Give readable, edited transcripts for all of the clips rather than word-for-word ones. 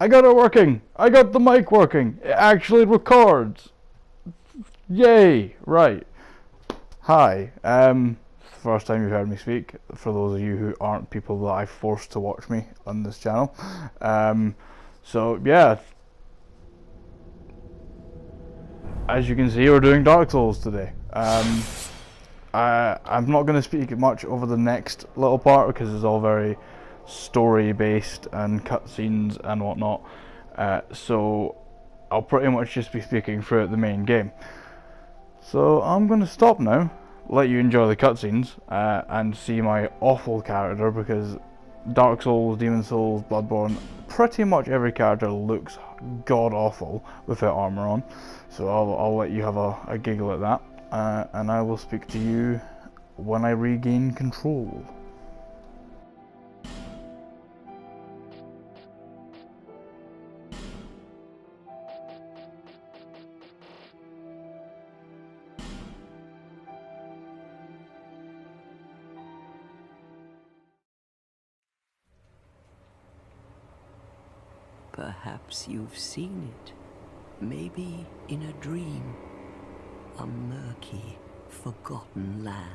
I got it working! I got the mic working! It actually records! Yay! Right. Hi. It's the first time you've heard me speak. For those of you who aren't people that I forced to watch me on this channel. So yeah. As you can see, we're doing Dark Souls today. I'm not going to speak much over the next little part because it's all very story based and cutscenes and whatnot. So I'll pretty much just be speaking throughout the main game. So I'm going to stop now, let you enjoy the cutscenes and see my awful character, because Dark Souls, Demon Souls, Bloodborne, pretty much every character looks god awful without armor on. So I'll let you have a giggle at that, and I will speak to you when I regain control. Perhaps you've seen it, maybe in a dream, a murky, forgotten land.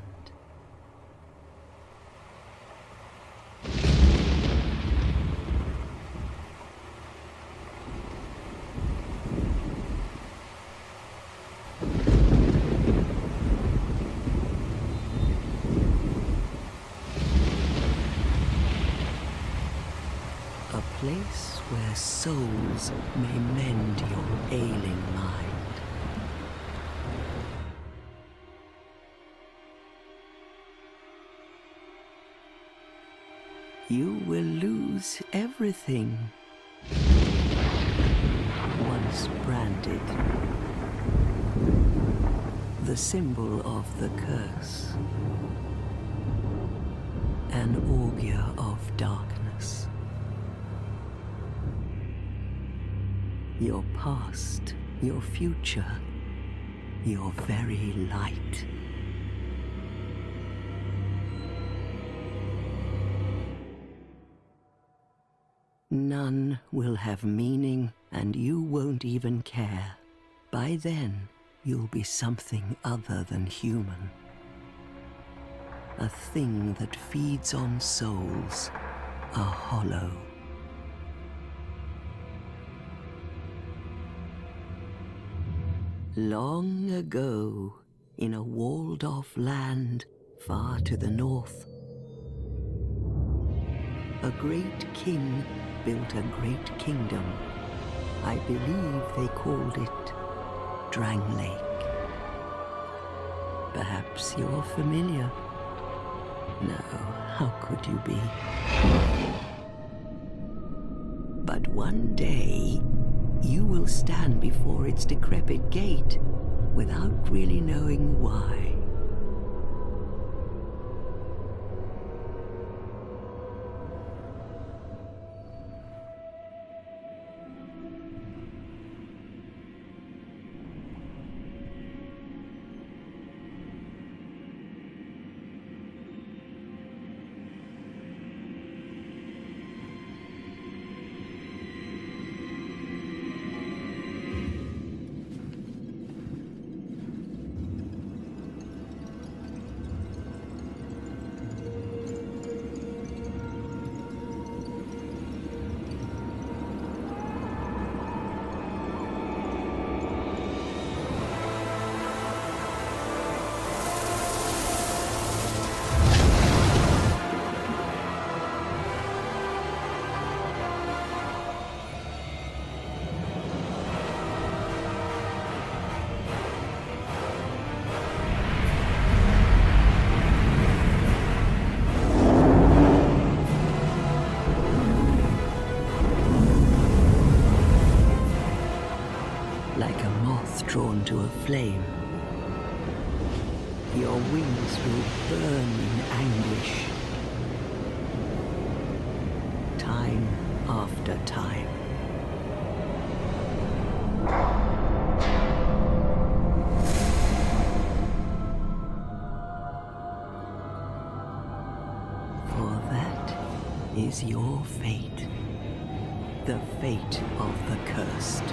A place where souls may mend your ailing mind. You will lose everything once branded, the symbol of the curse, an augur of darkness. Your past, your future, your very light. None will have meaning, and you won't even care. By then, you'll be something other than human. A thing that feeds on souls, a hollow. Long ago, in a walled-off land far to the north, a great king built a great kingdom. I believe they called it Drang Lake. Perhaps you're familiar. No, how could you be? But one day, you will stand before its decrepit gate without really knowing why. Like a moth drawn to a flame, your wings will burn in anguish, time after time. For that is your fate. The fate of the cursed.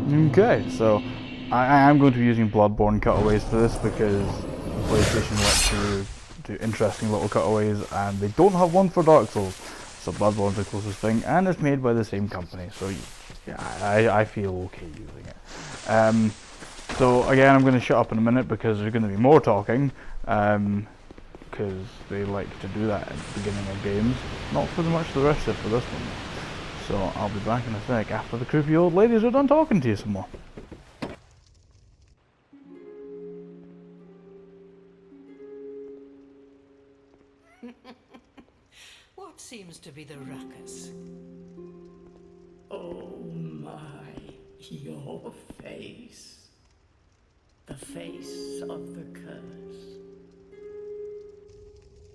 Okay, so I am going to be using Bloodborne cutaways for this because PlayStation lets you do interesting little cutaways and they don't have one for Dark Souls. So Bloodborne's the closest thing and it's made by the same company, so yeah, I feel okay using it. So again, I'm going to shut up in a minute because there's going to be more talking, because they like to do that at the beginning of games. Not for much the rest of it for this one. So I'll be back in a sec after the creepy old ladies are done talking to you some more. What seems to be the ruckus? Oh my, your face. The face of the curse.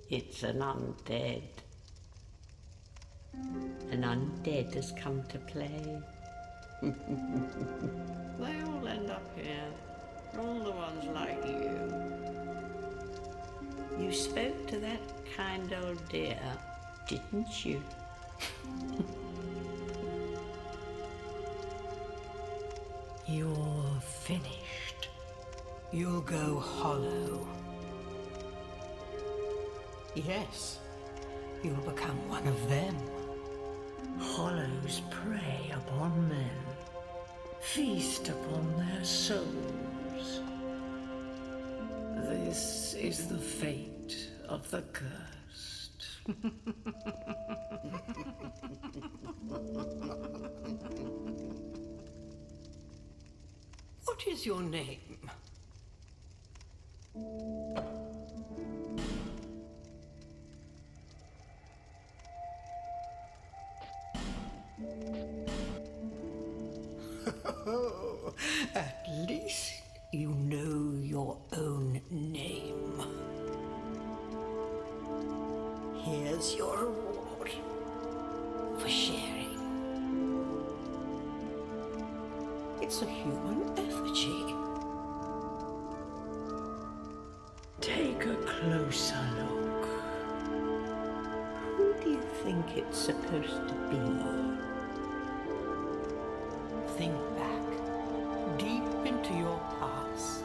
It's an undead. An undead has come to play. They all end up here. All the ones like you. You spoke to that kind old dear, didn't you? You're finished. You'll go hollow. Yes, you'll become one of them. Hollows prey upon men, feast upon their souls. This is the fate of the cursed. What is your name? At least you know your own name. Here's your reward for sharing. It's a human effigy. Take a closer look. Who do you think it's supposed to be? Think back, deep into your past.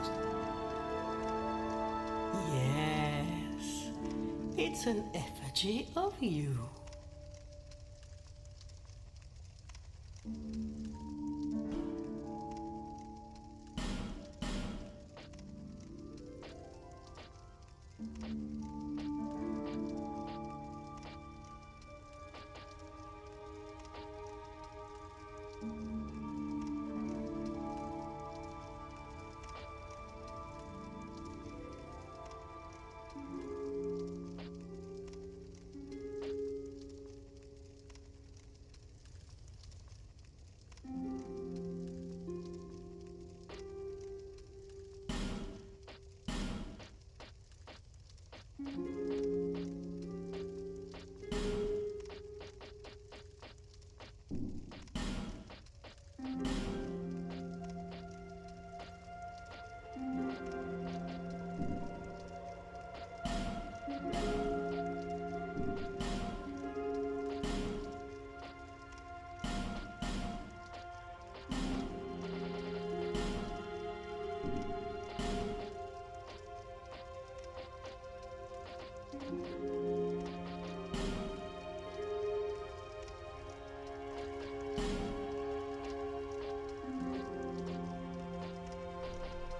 Yes, it's an effigy of you.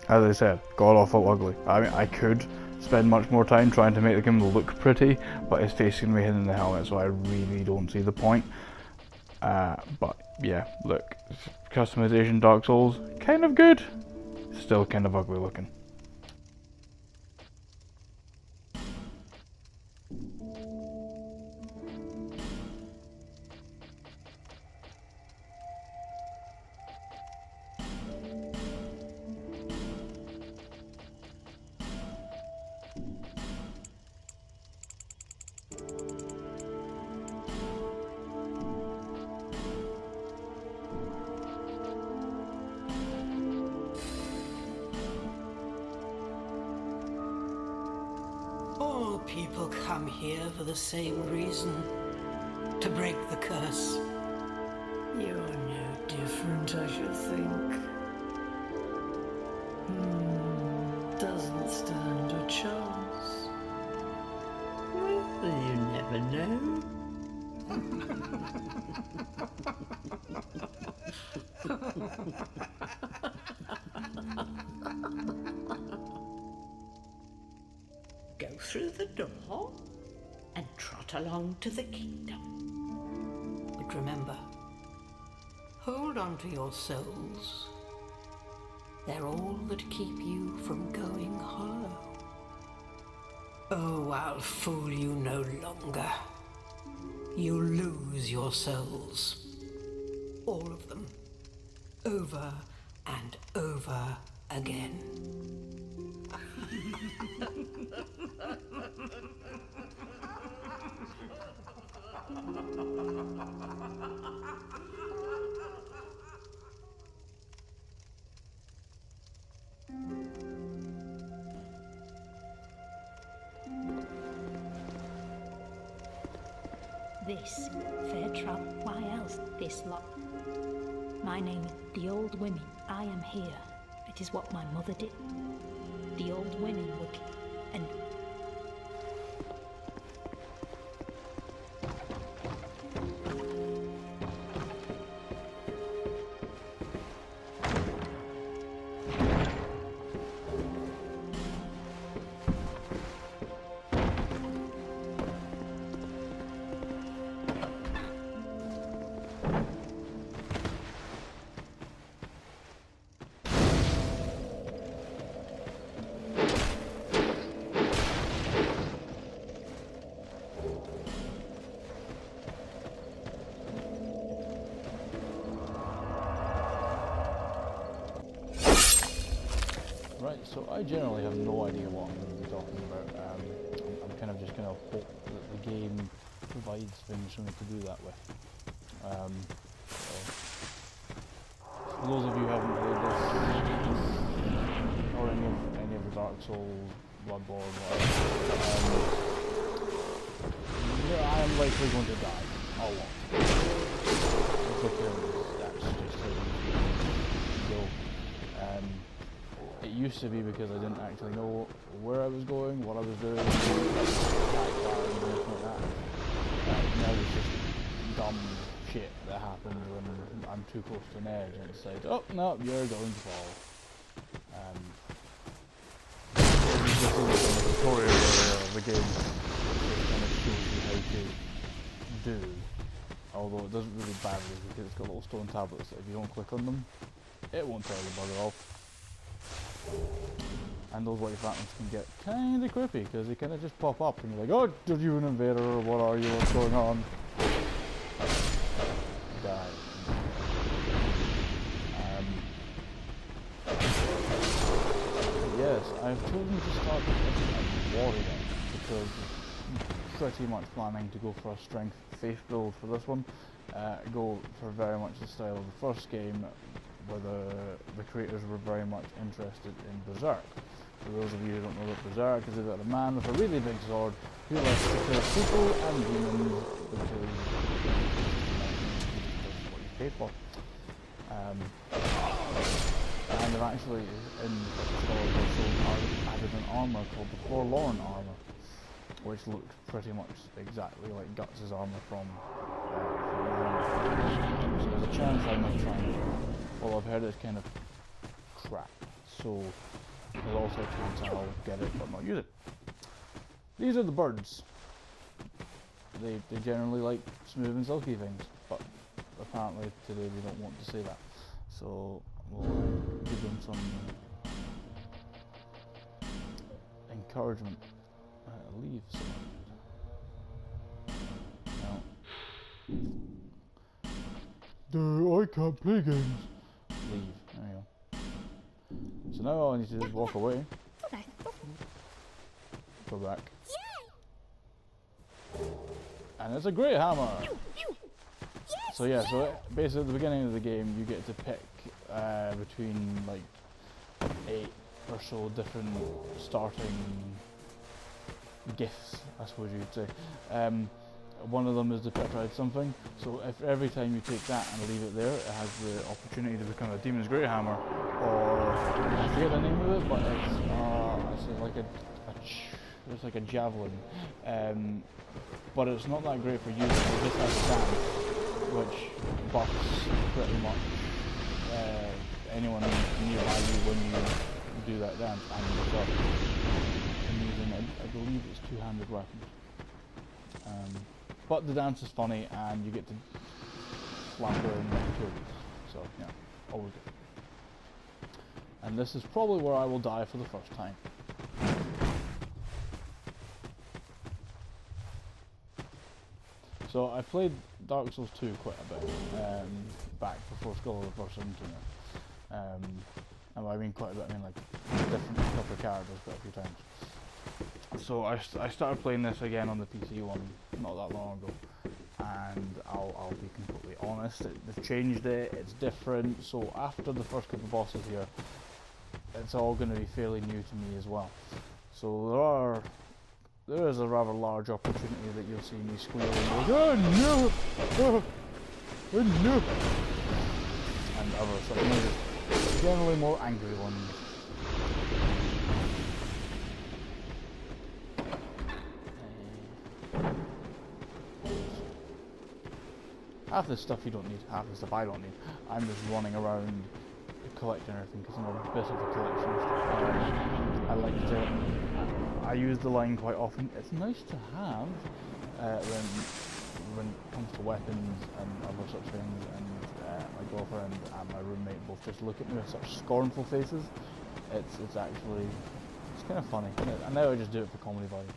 as I said, god awful ugly. I mean, I could spend much more time trying to make him look pretty, but his face can be hidden in the helmet, so I really don't see the point. But yeah, look, customization Dark Souls, kind of good, still kind of ugly looking. All people come here for the same reason. To break the curse. You're no different, I should think. Doesn't stand a chance. Well, you never know. Go through the door and trot along to the kingdom. But remember, hold on to your souls. They're all that keep you from going hollow. Oh, I'll fool you no longer. You'll lose your souls. All of them. Over and over again. This, fair trouble, why else this lot? My name is the Old Women. I am here. It is what my mother did. The old women were and Right, so I generally have no idea what I'm going to be talking about. I'm kind of just going to hope that the game provides things for me to do that with. So for those of you who haven't played this, or any of the Dark Souls, Bloodborne, whatever, I am likely going to die a lot. Because that's just how you go. It used to be because I didn't actually know where I was going, what I was doing, and everything like that. Now it's just dumb shit that happens when I'm too close to an edge and it's like, oh no, you're going to fall. This is the tutorial area of the game, which kind of shows you how to do, although it doesn't really badly because it's got little stone tablets that if you don't click on them, it won't tell you bugger off. And those white phantoms can get kinda creepy because they kinda just pop up and you're like, oh, are you an invader or what are you, what's going on? Die. Yes, I've chosen to start as a warrior because I'm pretty much planning to go for a strength faith build for this one. Go for very much the style of the first game, where the creators were very much interested in Berserk. For those of you who don't know what Berserk is, about a man with a really big sword who likes to kill people and demons because that's what you pay for. And they've actually, in Dark Souls, added an armour called the Forlorn armour, which looks pretty much exactly like Guts' armour from so there's a chance I might try and, well, I've heard it's kind of crap, so there's also a chance I'll get it but not use it. These are the birds. They generally like smooth and silky things, but apparently today they don't want to say that. So we'll give them some encouragement. Leave no. I can't play games. Leave. There you go. So now all I need to do is walk away. Go back. And it's a great hammer! So yeah, so basically at the beginning of the game you get to pick between like 8 or so different starting gifts, I suppose you could say. One of them is the petrified something, so if every time you take that and leave it there, it has the opportunity to become a Demon's Great Hammer, or I forget the name of it, but it's like it's like a javelin, but it's not that great for using. It just has a dance, which buffs pretty much anyone nearby you when you do that dance, and yourself. I'm using, I believe it's two-handed weapons. But the dance is funny, and you get to flounder and too. So yeah, always good. And this is probably where I will die for the first time. So I played Dark Souls 2 quite a bit, back before Skull of the First Internet. And I mean quite a bit, I mean like different couple of characters, but a few times. So I started playing this again on the PC one not that long ago, and I'll be completely honest, they've changed it, it's different. So after the first couple of bosses here, it's all going to be fairly new to me as well. So there is a rather large opportunity that you'll see me squealing, oh no, oh no, and other such noises, generally more angry ones. Half this stuff you don't need, half the stuff I don't need. I'm just running around collecting everything because I'm a bit of a collectionist. I like to, I use the line quite often, it's nice to have when it comes to weapons and other such things, and my girlfriend and my roommate both just look at me with such scornful faces. It's actually, it's kind of funny, and now I just do it for comedy value.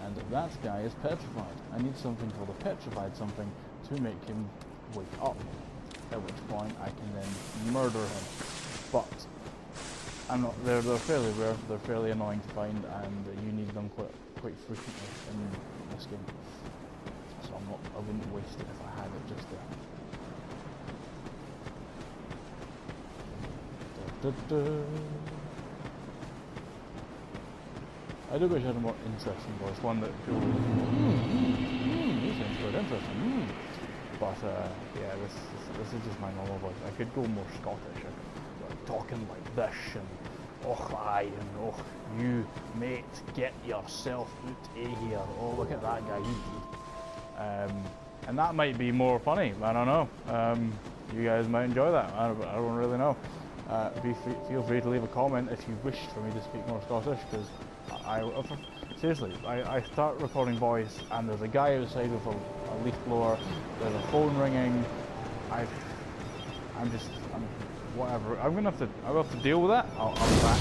And that guy is petrified. I need something called a petrified something to make him wake up, at which point I can then murder him. But I'm not. They're fairly rare. They're fairly annoying to find, and you need them quite frequently in this game. So I wouldn't waste it if I had it just there. I do wish I had a more interesting voice, one that people would this sounds quite interesting, But yeah, this is just my normal voice. I could go more Scottish, I could like, talking like this, and oh aye, and oh you mate, get yourself out of here, oh look at that guy, he's good. And that might be more funny, I don't know. You guys might enjoy that, I don't really know. Feel free to leave a comment if you wish for me to speak more Scottish, because seriously, I start recording voice and there's a guy outside with a leaf blower, there's a phone ringing, I'm whatever, I'll have to deal with that, I'll be back.